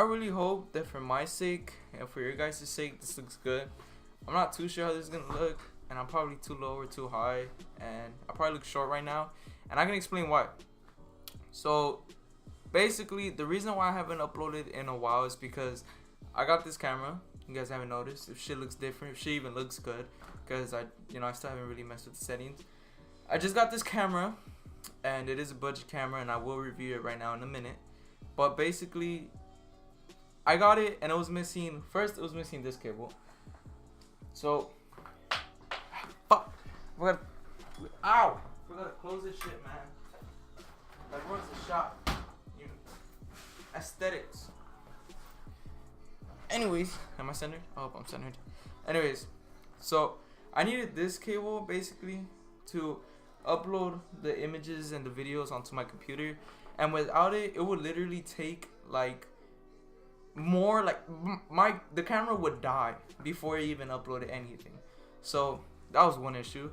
I really hope that for my sake and for your guys' sake, this looks good. I'm not too sure how this is gonna look, and I'm probably too low or too high, and I probably look short right now, and I can explain why. So basically, the reason why I haven't uploaded in a while is because I got this camera. You guys haven't noticed if shit looks different, if shit even looks good, because I still haven't really messed with the settings. I just got this camera, and it is a budget camera, and I will review it right now in a minute. But basically, I got it, and it was missing. First, it was missing this cable. So, fuck. We gotta close this shit, man. Like, where's the shop? Aesthetics. Anyways, am I centered? I hope I'm centered. Anyways, so I needed this cable basically to upload the images and the videos onto my computer, and without it, it would literally take like more, like the camera would die before I even uploaded anything. So that was one issue.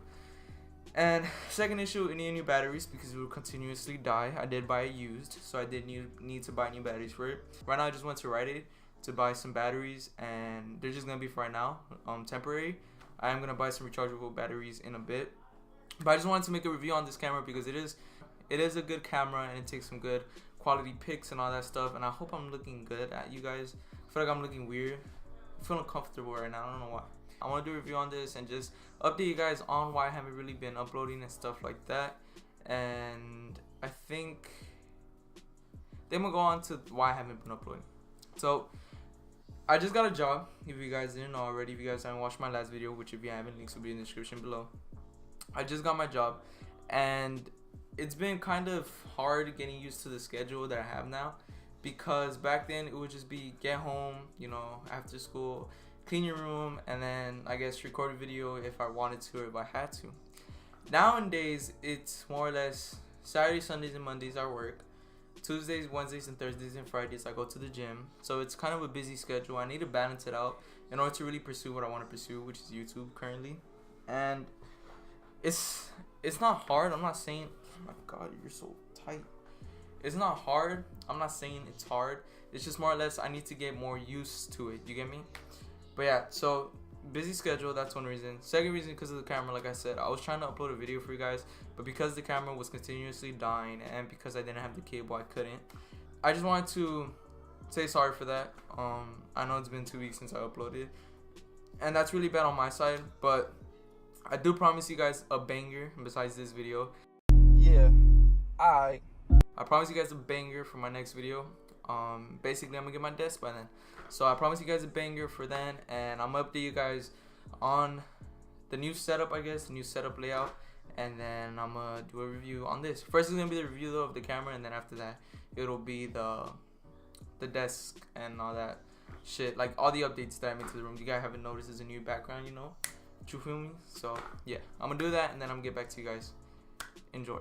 And second issue, it needed new batteries because it would continuously die. I did buy it used, so I did need to buy new batteries for it. Right now, I just went to Rite Aid to buy some batteries, and they're just gonna be for right now, temporary. I am gonna buy some rechargeable batteries in a bit, but I just wanted to make a review on this camera because it is a good camera, and it takes some good quality pics and all that stuff. And I hope I'm looking good at you guys. I feel like I'm looking weird. I'm feeling comfortable right now. I don't know why. I want to do a review on this and just update you guys on why I haven't really been uploading and stuff like that. And I think then we'll go on to why I haven't been uploading. So I just got a job. If you guys didn't know already, if you guys haven't watched my last video, which if you haven't, links will be in the description below. I just got my job, and it's been kind of hard getting used to the schedule that I have now, because back then it would just be get home, after school, clean your room, and then I guess record a video if I wanted to or if I had to. Nowadays, it's more or less Saturdays, Sundays, and Mondays I work. Tuesdays, Wednesdays, and Thursdays and Fridays I go to the gym. So it's kind of a busy schedule. I need to balance it out in order to really pursue what I want to pursue, which is YouTube currently. And it's not hard. I'm not saying, oh my god, you're so tight. It's not hard. I'm not saying it's hard. It's just more or less I need to get more used to it. You get me? But yeah, so busy schedule, that's one reason. Second reason, because of the camera. Like I said, I was trying to upload a video for you guys, but because the camera was continuously dying and because I didn't have the cable, I couldn't. I just wanted to say sorry for that. I know it's been 2 weeks since I uploaded, and that's really bad on my side, but I do promise you guys a banger besides this video. Yeah, I promise you guys a banger for my next video. Basically I'm gonna get my desk by then, so I promise you guys a banger for then, and I'm gonna update you guys on the new setup, I guess, the new setup layout, and then I'm gonna do a review on this. First is gonna be the review though of the camera, and then after that it'll be the desk and all that shit, like all the updates that I made to the room. You guys haven't noticed there's a new background, you feel me? So yeah, I'm gonna do that, and then I'm gonna get back to you guys. Enjoy.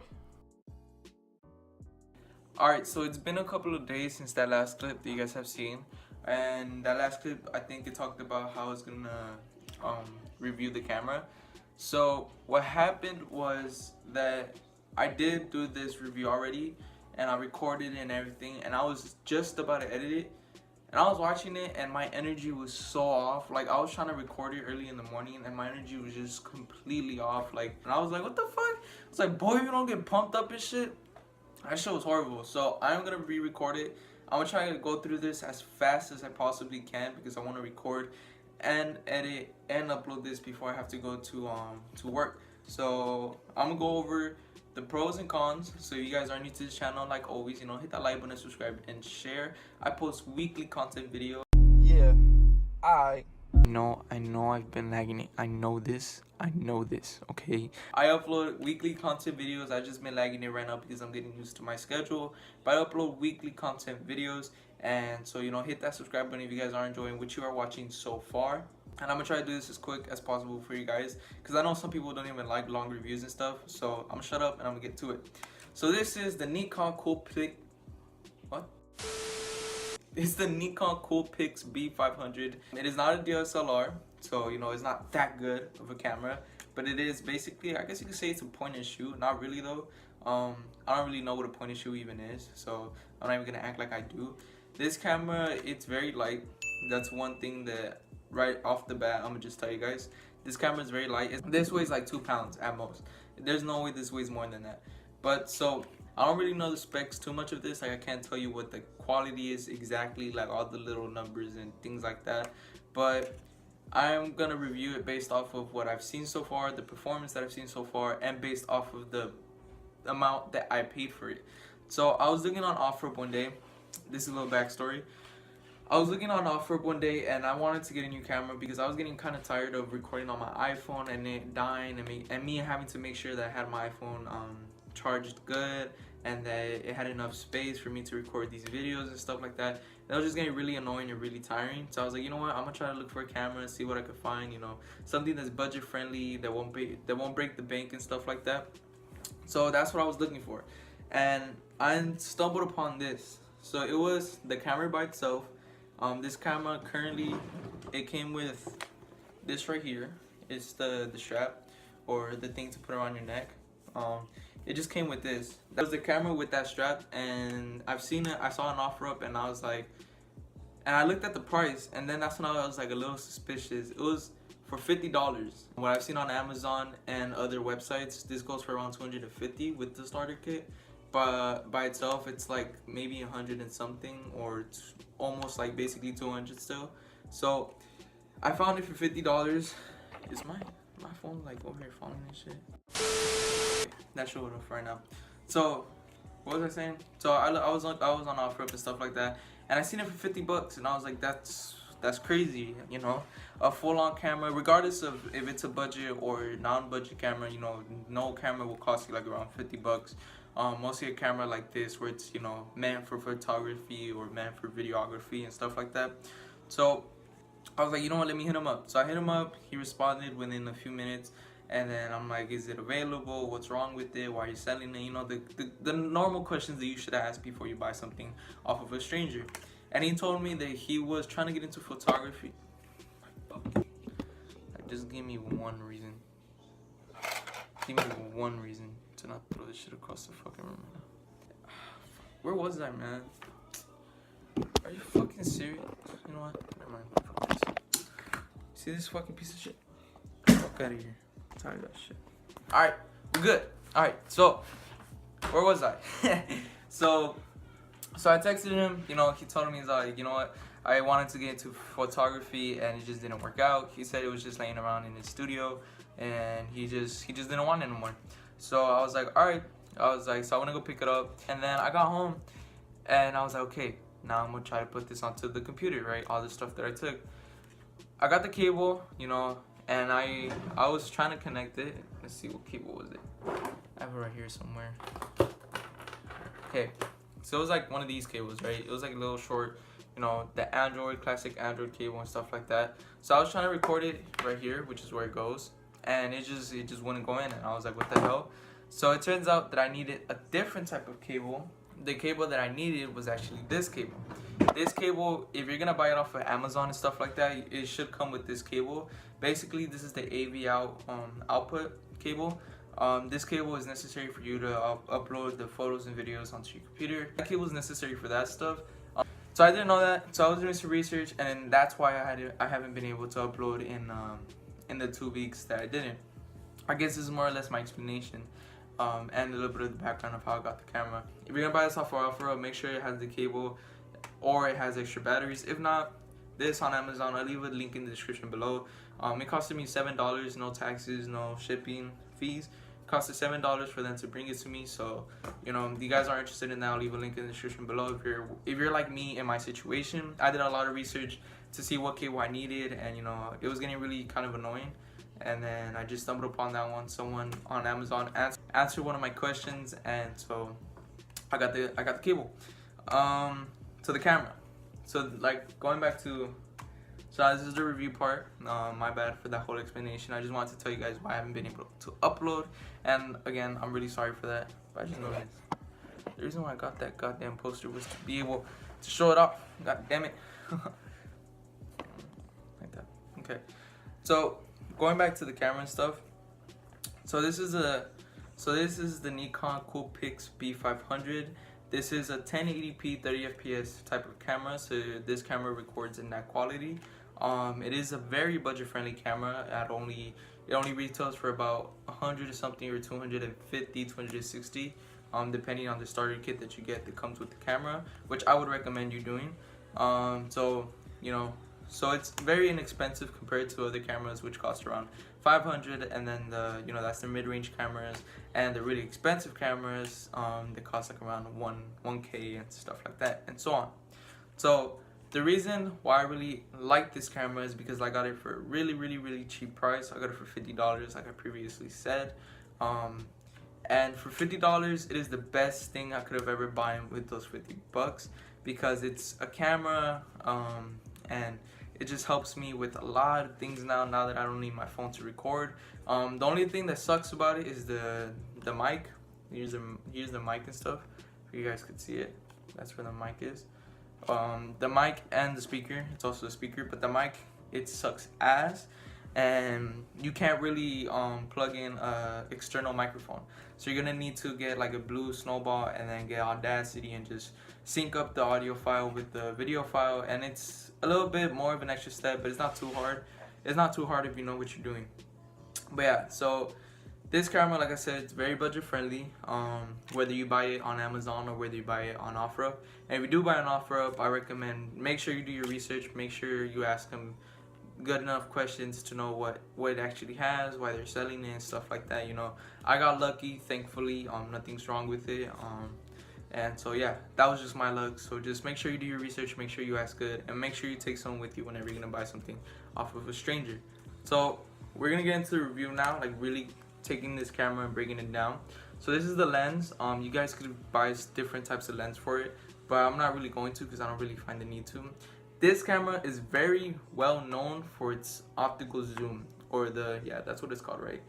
Alright, so it's been a couple of days since that last clip that you guys have seen, and that last clip, I think it talked about how I was gonna review the camera. So what happened was that I did do this review already, and I recorded it and everything, and I was just about to edit it, and I was watching it, and my energy was so off. Like, I was trying to record it early in the morning, and my energy was just completely off. Like, and I was like, what the fuck? I was like, boy, you don't get pumped up and shit. That shit was horrible. So I'm gonna re-record it. I'm gonna try to go through this as fast as I possibly can because I want to record and edit and upload this before I have to go to work. So I'm gonna go over the pros and cons. So you guys are new to this channel, like always, hit that like button, subscribe, and share. I post weekly content videos. Yeah, I know I've been lagging it. I know this, okay? I upload weekly content videos. I've just been lagging it right now because I'm getting used to my schedule. But I upload weekly content videos. And so, hit that subscribe button if you guys are enjoying what you are watching so far. And I'm gonna try to do this as quick as possible for you guys, because I know some people don't even like long reviews and stuff. So I'm gonna shut up and I'm gonna get to it. So this is the Nikon Coolpix. What? It's the Nikon Coolpix B500. It is not a DSLR, so it's not that good of a camera, but it is basically, I guess you could say it's a point and shoot. Not really though. I don't really know what a point and shoot even is, so I'm not even gonna act like I do. This camera, it's very light. That's one thing that right off the bat I'm gonna just tell you guys. This camera is very light. This weighs like 2 pounds at most. There's no way this weighs more than that. But so I don't really know the specs too much of this. Like I can't tell you what the quality is exactly, like all the little numbers and things like that. But I'm gonna review it based off of what I've seen so far, the performance that I've seen so far, and based off of the amount that I paid for it. So I was looking on OfferUp one day. This is a little backstory. I was looking on OfferUp one day and I wanted to get a new camera because I was getting kind of tired of recording on my iPhone and it dying, and me having to make sure that I had my iPhone charged good and that it had enough space for me to record these videos and stuff like that. That was just getting really annoying and really tiring. So I was like, you know what, I'm gonna try to look for a camera, see what I could find, you know, something that's budget friendly, that won't break the bank and stuff like that. So that's what I was looking for, and I stumbled upon this. So it was the camera by itself. This camera currently, it came with this right here. It's the strap or the thing to put around your neck. It just came with this. That was the camera with that strap, and I've seen it. I saw an OfferUp, and I was like, and I looked at the price, and then that's when I was like a little suspicious. It was for $50. What I've seen on Amazon and other websites, this goes for around $250 with the starter kit. But by itself, it's like maybe 100 and something, or almost like basically 200 still. So I found it for $50. Is my phone like over here falling and shit? That showed up right now. So what was I saying? So I was on OfferUp and stuff like that, and I seen it for $50, and I was like, that's crazy, you know. A full-on camera, regardless of if it's a budget or non-budget camera, you know, no camera will cost you like around $50. Mostly a camera like this, where it's, you know, meant for photography or meant for videography and stuff like that. So I was like, you know what, let me hit him up. So I hit him up. He responded within a few minutes, and then I'm like, is it available? What's wrong with it? Why are you selling it? You know, the normal questions that you should ask before you buy something off of a stranger. And he told me that he was trying to get into photography. Just give me one reason. Give me one reason to not throw this shit across the fucking room. Where was I, man? Are you fucking serious? You know what? Never mind. Fuck this. See this fucking piece of shit? Fuck out of here. I'm tired of that shit. Alright, we're good. Alright, so where was I? So I texted him, you know, he told me, he's like, you know what, I wanted to get into photography and it just didn't work out. He said it was just laying around in his studio and he just didn't want it anymore. So I was like, alright. I was like, so I want to go pick it up. And then I got home and I was like, okay, now I'm going to try to put this onto the computer, right? All the stuff that I took. I got the cable, you know, and I was trying to connect it. Let's see, what cable was it? I have it right here somewhere. Okay, so it was like one of these cables, right? It was like a little short, you know, the classic Android cable and stuff like that. So I was trying to record it right here, which is where it goes, and it just wouldn't go in, and I was like, what the hell? So it turns out that I needed a different type of cable. The cable that I needed was actually this cable. This cable, if you're gonna buy it off of Amazon and stuff like that, it should come with this cable. Basically, this is the AV output cable. This cable is necessary for you to upload the photos and videos onto your computer. That cable is necessary for that stuff. So I didn't know that, so I was doing some research, and that's why I haven't been able to upload in the 2 weeks that I didn't. I guess this is more or less my explanation, and a little bit of the background of how I got the camera. If you're gonna buy this off OfferUp, make sure it has the cable or it has extra batteries. If not, this on Amazon, I'll leave a link in the description below. It costed me $7, no taxes, no shipping fees. It costed $7 for them to bring it to me. So, you know, if you guys are interested in that, I'll leave a link in the description below. If you're like me in my situation, I did a lot of research to see what cable I needed, and you know, it was getting really kind of annoying. And then I just stumbled upon that one. Someone on Amazon answered one of my questions, and so I got the cable to the camera. So like going back to, so this is the review part. My bad for that whole explanation. I just wanted to tell you guys why I haven't been able to upload, and again, I'm really sorry for that. But I just know this. The reason why I got that goddamn poster was to be able to show it off. God damn it. Like that. Okay. So going back to the camera and stuff. So this is the Nikon Coolpix B500. This is a 1080p 30 fps type of camera, so this camera records in that quality. It is a very budget friendly camera. It only retails for about 100 or something, or 250, 260, depending on the starter kit that you get that comes with the camera, which I would recommend you doing. So it's very inexpensive compared to other cameras, which cost around 500, and then that's the mid-range cameras, and the really expensive cameras that cost like around 1K and stuff like that, and so on. So the reason why I really like this camera is because I got it for a really cheap price. I got it for $50, like I previously said. And for $50, it is the best thing I could have ever bought with those $50, because it's a camera, and it just helps me with a lot of things now that I don't need my phone to record. The only thing that sucks about it is the mic. Here's the mic and stuff, if you guys could see it. That's where the mic is. The mic and the speaker. It's also a speaker, but the mic, it sucks ass, and you can't really plug in a external microphone. So you're gonna need to get like a blue snowball and then get Audacity and just sync up the audio file with the video file, and it's a little bit more of an extra step, but it's not too hard. It's not too hard if you know what you're doing. But yeah, so this camera, like I said, it's very budget friendly, whether you buy it on Amazon or whether you buy it on OfferUp. And if you do buy on OfferUp, I recommend make sure you do your research, make sure you ask them good enough questions to know what it actually has, why they're selling it and stuff like that. I got lucky, thankfully. Nothing's wrong with it. And so yeah, that was just my luck. So just make sure you do your research, make sure you ask good, and make sure you take someone with you whenever you're gonna buy something off of a stranger. So we're gonna get into the review now, like really taking this camera and breaking it down. So this is the lens. You guys could buy different types of lens for it, but I'm not really going to, because I don't really find the need to. This camera is very well known for its optical zoom, or that's what it's called, right?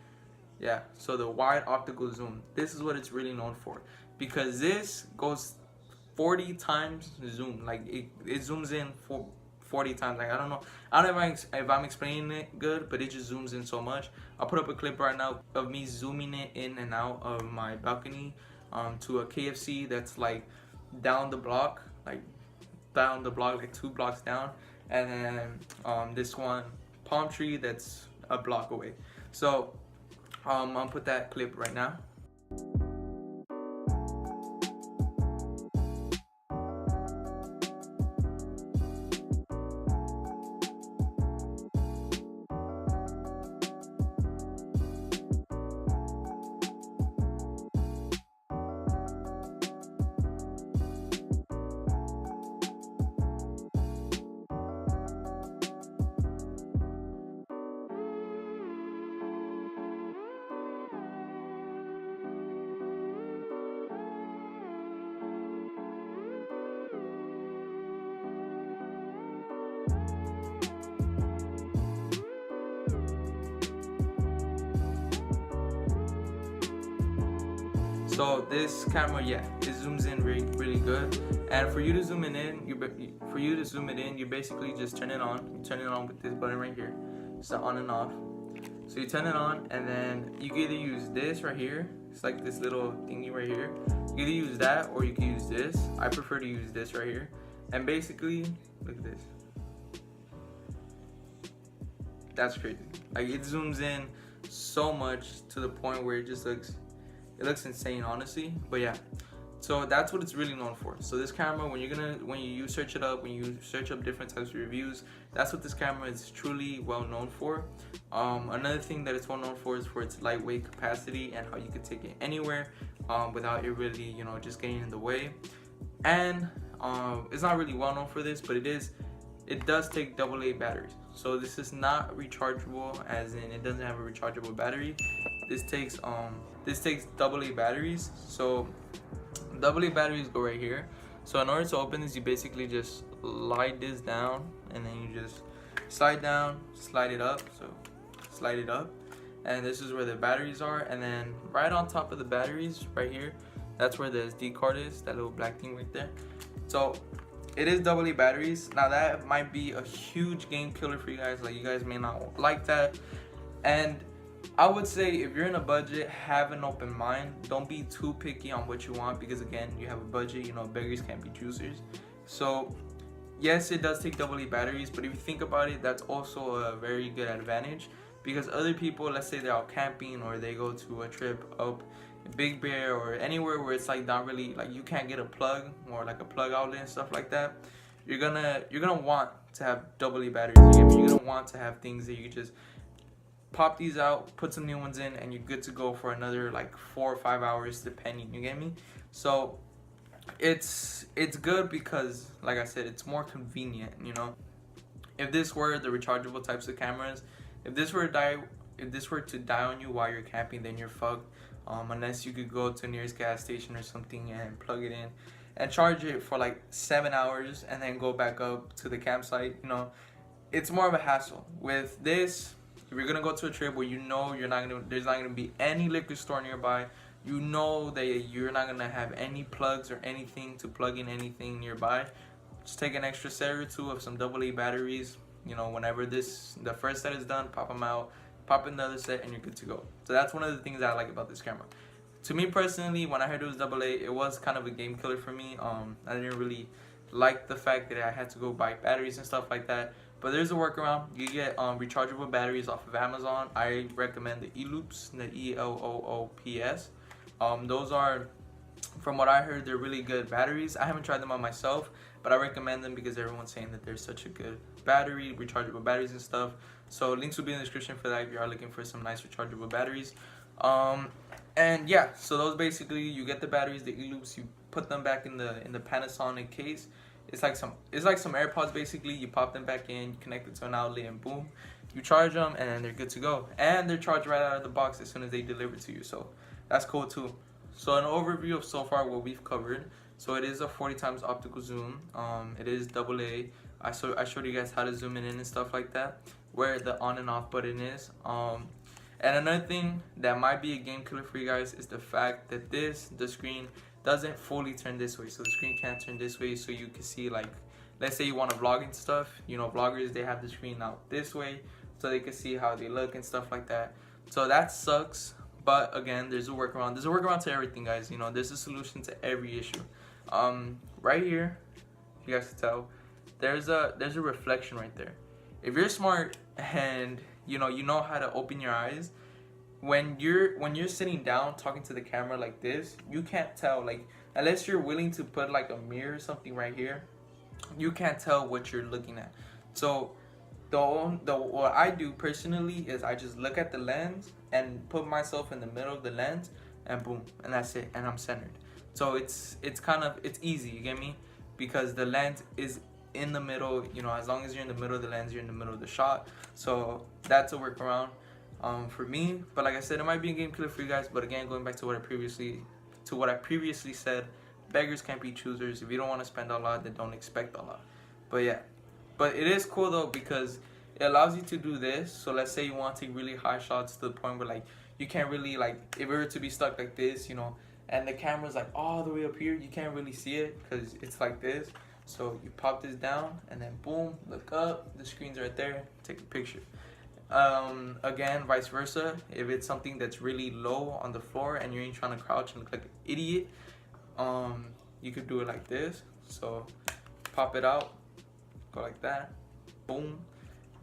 Yeah, so the wide optical zoom. This is what it's really known for, because this goes 40 times zoom. Like it zooms in for 40 times. Like I don't know if I'm explaining it good, but it just zooms in so much. I'll put up a clip right now of me zooming it in and out of my balcony to a KFC that's like down the block, like 2 blocks down, and then this one palm tree that's a block away. So I'll put that clip right now. So this camera, yeah, it zooms in really good. And for you to zoom it in, you basically just turn it on. You turn it on with this button right here. It's the on and off. So you turn it on, and then you can either use this right here. It's like this little thingy right here. You can either use that, or you can use this. I prefer to use this right here. And basically, look at this. That's crazy. Like it zooms in so much to the point where it looks insane, honestly. But yeah, so that's what it's really known for. So this camera, when you search it up, when you search up different types of reviews, that's what this camera is truly well known for. Another thing that it's well known for is for its lightweight capacity and how you can take it anywhere without it really, just getting in the way. And it's not really well known for this, but it does take AA batteries. So this is not rechargeable, as in it doesn't have a rechargeable battery. This takes AA batteries. So AA batteries go right here. So in order to open this, you basically just slide this down, and then you just slide down, slide it up. So slide it up, and this is where the batteries are. And then right on top of the batteries, right here, that's where the SD card is. That little black thing right there. So it is AA batteries. Now that might be a huge game killer for you guys. Like you guys may not like that, and I would say if you're in a budget, have an open mind. Don't be too picky on what you want, because again, you have a budget. You know, beggars can't be choosers. So yes, it does take AA batteries, but if you think about it, that's also a very good advantage, because other people, let's say they're out camping or they go to a trip up Big Bear or anywhere where it's like not really like you can't get a plug or like a plug outlet and stuff like that. You're gonna want to have AA batteries. You get me? You're gonna want to have things that you just pop these out, put some new ones in, and you're good to go for another like 4 or 5 hours depending. You get me? So it's good because, like I said, it's more convenient. You know, if this were the rechargeable types of cameras, if this were to die on you while you're camping, then you're fucked. Unless you could go to the nearest gas station or something and plug it in and charge it for like 7 hours and then go back up to the campsite. You know, it's more of a hassle. With this, if you're gonna go to a trip where you know there's not gonna be any liquor store nearby, you know that you're not gonna have any plugs or anything to plug in anything nearby, just take an extra set or two of some AA batteries. You know, whenever the first set is done, pop them out, pop in the other set, and you're good to go. So that's one of the things I like about this camera. To me personally, when I heard it was AA, it was kind of a game killer for me. I didn't really like the fact that I had to go buy batteries and stuff like that. But there's a workaround. You get rechargeable batteries off of Amazon. I recommend the E-Loops, the E-L-O-O-P-S. Those are, from what I heard, they're really good batteries. I haven't tried them on myself, but I recommend them because everyone's saying that they're such a good battery, rechargeable batteries and stuff. So links will be in the description for that if you are looking for some nice rechargeable batteries. And yeah, so those basically, you get the batteries, the E-Loops, you put them back in the Panasonic case. It's like some AirPods basically. You pop them back in, you connect it to an outlet, and boom, you charge them, and then they're good to go. And they're charged right out of the box as soon as they deliver to you. So that's cool too. So an overview of so far what we've covered. So it is a 40 times optical zoom. It is AA. I showed you guys how to zoom in and stuff like that, where the on and off button is. And another thing that might be a game killer for you guys is the fact that the screen doesn't fully turn this way. So the screen can't turn this way, so you can see, like, let's say you want to vlog and stuff. You know, vloggers, they have the screen out this way so they can see how they look and stuff like that. So that sucks. But again, there's a workaround. There's a workaround to everything, guys. You know, there's a solution to every issue. Right here, you guys can tell, there's a reflection right there. If you're smart and you know how to open your eyes, when you're sitting down talking to the camera like this, you can't tell, like, unless you're willing to put like a mirror or something right here, you can't tell what you're looking at. So what I do personally is I just look at the lens and put myself in the middle of the lens, and boom, and that's it, and I'm centered. So it's easy, you get me? Because the lens is in the middle. You know, as long as you're in the middle of the lens, you're in the middle of the shot. So that's a workaround for me. But like I said, it might be a game killer for you guys. But again, going back to what I previously said, beggars can't be choosers. If you don't want to spend a lot, then don't expect a lot. But yeah, but it is cool though, because it allows you to do this. So let's say you want to take really high shots to the point where, like, you can't really, like, if it were to be stuck like this, you know, and the camera's like all the way up here, you can't really see it because it's like this. So you pop this down and then boom, look up, the screen's right there, take a picture. Again, vice versa, if it's something that's really low on the floor and you ain't trying to crouch and look like an idiot, you could do it like this. So pop it out, go like that, boom.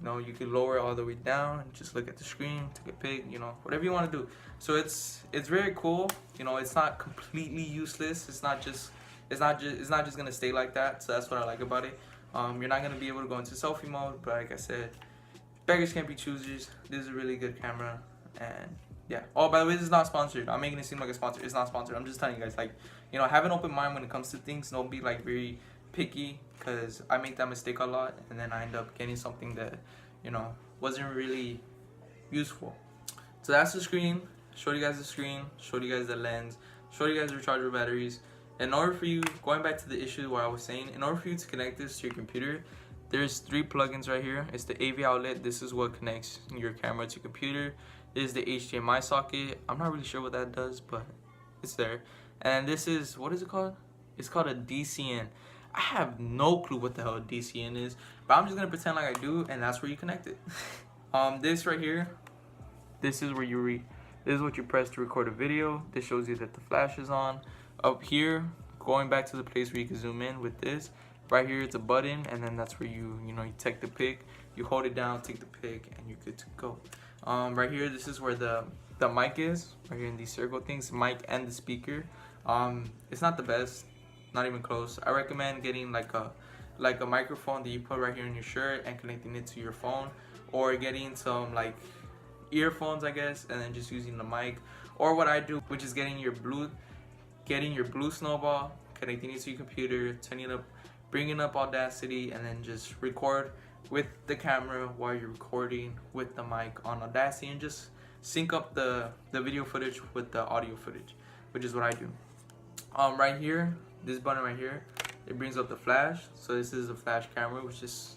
You know, you could lower it all the way down and just look at the screen, take a pic, you know, whatever you want to do. So it's very cool. You know, it's not completely useless. It's not just gonna stay like that. So that's what I like about it. You're not gonna be able to go into selfie mode, but like I said, beggars can't be choosers. This is a really good camera, and yeah. Oh, by the way, this is not sponsored. I'm making it seem like a sponsor. It's not sponsored. I'm just telling you guys, like, you know, have an open mind when it comes to things. Don't be like very picky, because I make that mistake a lot, and then I end up getting something that, you know, wasn't really useful. So that's the screen. Showed you guys the screen. Showed you guys the lens. Showed you guys the rechargeable batteries. In order for you, going back to the issue where I was saying, in order for you to connect this to your computer, there's 3 plugins right here. It's the AV outlet. This is what connects your camera to your computer. This is the HDMI socket. I'm not really sure what that does, but it's there. And this is, what is it called? It's called a DCN. I have no clue what the hell a DCN is, but I'm just gonna pretend like I do, and that's where you connect it. This right here, this is where this is what you press to record a video. This shows you that the flash is on. Up here, going back to the place where you can zoom in with this, right here it's a button, and then that's where you take the pic. You hold it down, take the pic, and you're good to go. Right here, this is where the mic is, right here in these circle things, mic and the speaker. It's not the best, not even close. I recommend getting like a microphone that you put right here in your shirt and connecting it to your phone, or getting some like earphones, I guess, and then just using the mic. Or what I do, which is getting your blue snowball, connecting it to your computer, turning it up, bringing up Audacity, and then just record with the camera while you're recording with the mic on Audacity, and just sync up the video footage with the audio footage, which is what I do. Right here, this button right here, it brings up the flash. So this is a flash camera, which is,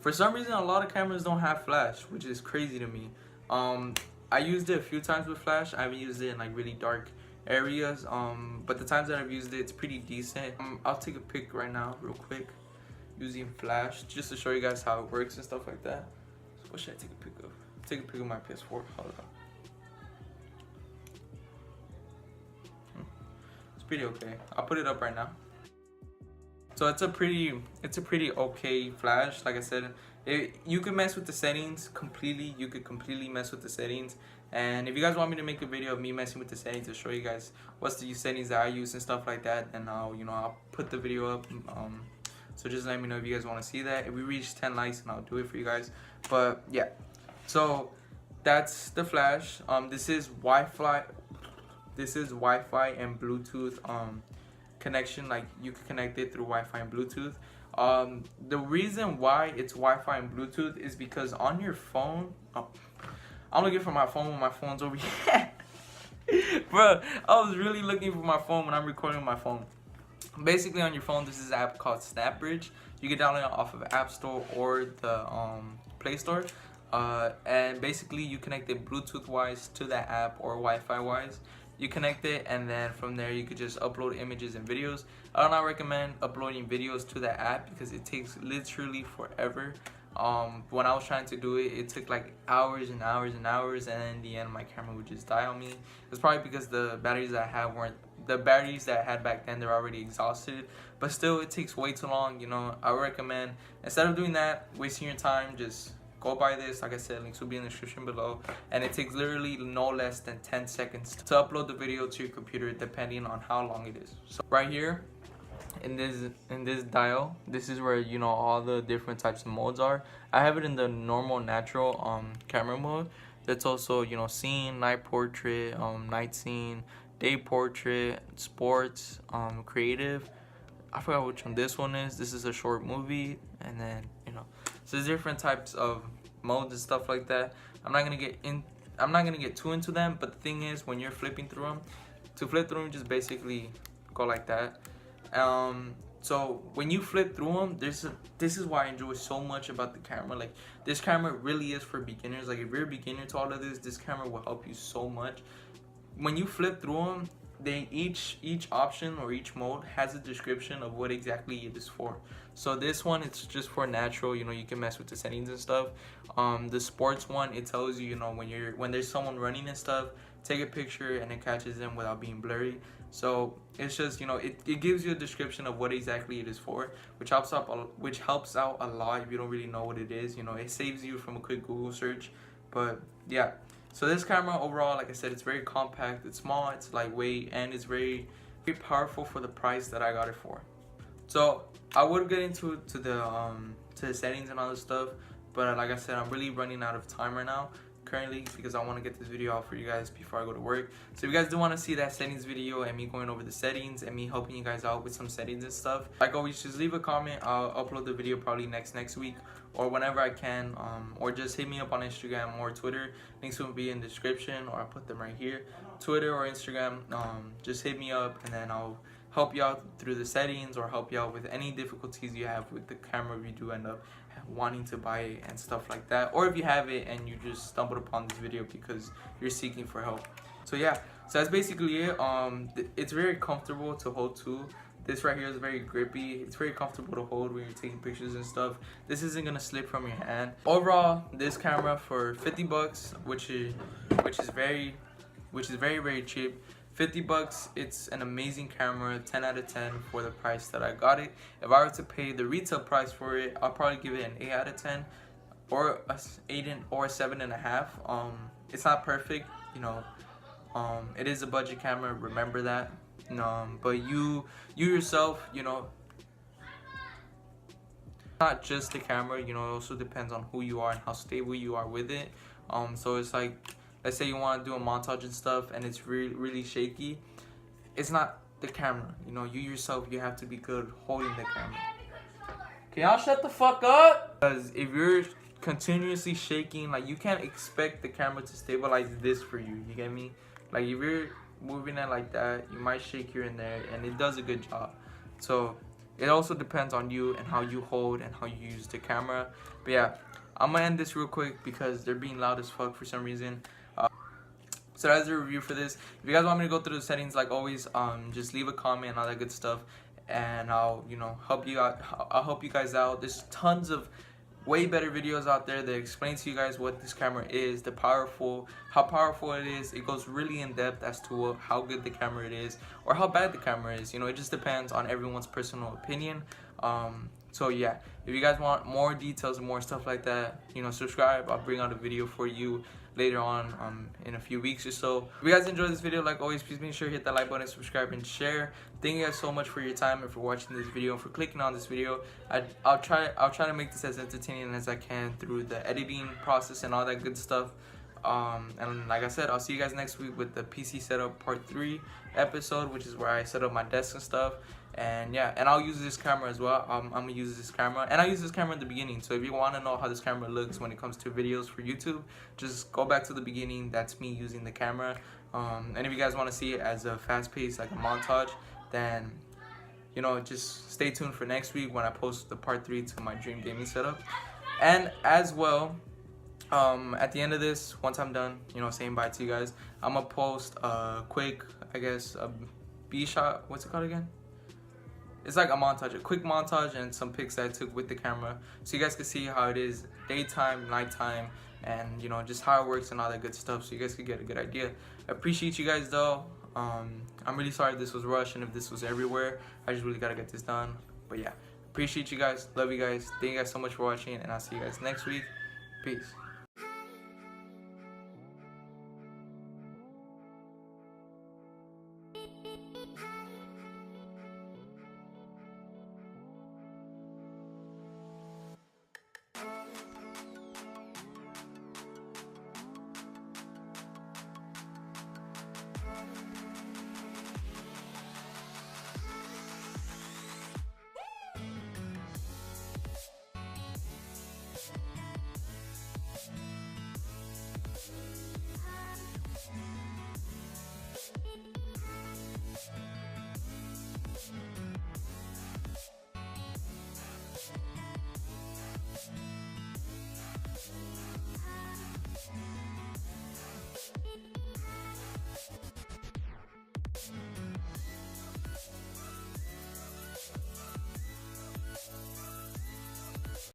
for some reason, a lot of cameras don't have flash, which is crazy to me. I used it a few times with flash. I haven't used it in like really dark areas, but the times that I've used it, it's pretty decent. I'll take a pic right now real quick using flash, just to show you guys how it works and stuff like that. So what should I take a pic of? Take a pic of my PS4. Hold on. It's pretty okay. I'll put it up right now. So it's a pretty okay flash. Like I said, you can mess with the settings completely. You could completely mess with the settings. And if you guys want me to make a video of me messing with the settings to show you guys what's the settings that I use and stuff like that, then I'll put the video up. So just let me know if you guys want to see that. If we reach 10 likes, and I'll do it for you guys. But yeah, so that's the flash. This is Wi-Fi and Bluetooth connection. Like, you can connect it through Wi-Fi and Bluetooth. The reason why it's Wi-Fi and Bluetooth is because on your phone, I'm looking for my phone when my phone's over here. Bro, I was really looking for my phone when I'm recording on my phone. Basically, on your phone, this is an app called SnapBridge. You can download it off of App Store or the Play Store. And basically, you connect it Bluetooth-wise to that app, or Wi-Fi-wise. You connect it, and then from there, you could just upload images and videos. I do not recommend uploading videos to that app because it takes literally forever. When I was trying to do it, it took like hours and hours and hours, and in the end, my camera would just die on me. It's probably because the batteries that I have weren't the batteries that I had back then. They're already exhausted, but still, it takes way too long. I recommend, instead of doing that, wasting your time, just go buy this. Like I said, links will be in the description below, and it takes literally no less than 10 seconds to upload the video to your computer, depending on how long it is. So right here, in this dial, this is where all the different types of modes are. I have it in the normal natural camera mode. That's also scene, night portrait, night scene, day portrait, sports, creative. I forgot which one this one is. This is a short movie, and then so there's different types of modes and stuff like that. I'm not gonna get too into them, but the thing is, when you're flipping through them, to flip through them, just basically go like that. So when you flip through them, this is why I enjoy so much about the camera. Like, this camera really is for beginners. Like, if you're a beginner to all of this camera will help you so much. When you flip through them, each option or each mode has a description of what exactly it is for. So this one, it's just for natural. You can mess with the settings and stuff. The sports one, it tells you when there's someone running and stuff, take a picture and it catches them without being blurry. So it's just it gives you a description of what exactly it is for, which helps out a lot if you don't really know what it is. It saves you from a quick Google search. But yeah, so this camera overall, like I said, it's very compact, it's small, it's lightweight, and it's very, very powerful for the price that I got it for. So I would get into the settings and all this stuff, but like I said, I'm really running out of time right now currently, because I want to get this video out for you guys before I go to work. So if you guys do want to see that settings video and me going over the settings and me helping you guys out with some settings and stuff, like always, just leave a comment. I'll upload the video probably next week or whenever I can, or just hit me up on Instagram or Twitter. Links will be in the description, or I'll put them right here. Twitter or Instagram, just hit me up, and then I'll help you out through the settings, or help you out with any difficulties you have with the camera if you do end up wanting to buy it and stuff like that, or if you have it and you just stumbled upon this video because you're seeking for help. So yeah, so that's basically it. It's very comfortable to hold to. This right here is very grippy. It's very comfortable to hold when you're taking pictures and stuff. This isn't gonna slip from your hand. Overall, this camera for 50 bucks, which is very very cheap. 50 bucks, it's an amazing camera, 10 out of 10 for the price that I got it. If I were to pay the retail price for it, I'll probably give it an 8 out of 10 or a 8 or 7.5. It's not perfect, you know. It is a budget camera, remember that. But you yourself, you know, not just the camera, you know, it also depends on who you are and how stable you are with it. So it's like, let's say you want to do a montage and stuff and it's really shaky. It's not the camera, you know, you yourself, you have to be good holding the camera. Can y'all shut the fuck up? Because if you're continuously shaking, like, you can't expect the camera to stabilize this for you, you get me? Like, if you're moving it like that, you might shake here and there, and it does a good job. So it also depends on you and how you hold and how you use the camera. But yeah, I'm gonna end this real quick because they're being loud as fuck for some reason. So that's the review for this. If you guys want me to go through the settings, like always, just leave a comment and all that good stuff, and I'll, you know, help you out. I'll help you guys out. There's tons of way better videos out there that explain to you guys what this camera is, how powerful it is. It goes really in depth as to how good the camera is or how bad the camera is. You know, it just depends on everyone's personal opinion. So yeah, if you guys want more details and more stuff like that, you know, subscribe. I'll bring out a video for you later on in a few weeks or so. If you guys enjoyed this video, like always, please make sure you hit that like button, subscribe, and share. Thank you guys so much for your time and for watching this video and for clicking on this video. I'll try to make this as entertaining as I can through the editing process and all that good stuff. And like I said, I'll see you guys next week with the PC setup part 3 episode, which is where I set up my desk and stuff. And yeah, and I'll use this camera as well. I'm gonna use this camera, and I use this camera in the beginning. So if you want to know how this camera looks when it comes to videos for YouTube, just go back to the beginning. That's me using the camera. And if you guys want to see it as a fast pace, like a montage, then, you know, just stay tuned for next week when I post the part 3 to my dream gaming setup. And as well, at the end of this, once I'm done, you know, saying bye to you guys, I'm gonna post a quick, I guess, a B shot. What's it called again? It's like a montage, a quick montage, and some pics that I took with the camera, so you guys can see how it is daytime, nighttime, and, you know, just how it works and all that good stuff, so you guys can get a good idea. I appreciate you guys though. I'm really sorry if this was rushed and if this was everywhere. I just really gotta get this done. But yeah, appreciate you guys, love you guys, thank you guys so much for watching, and I'll see you guys next week. Peace.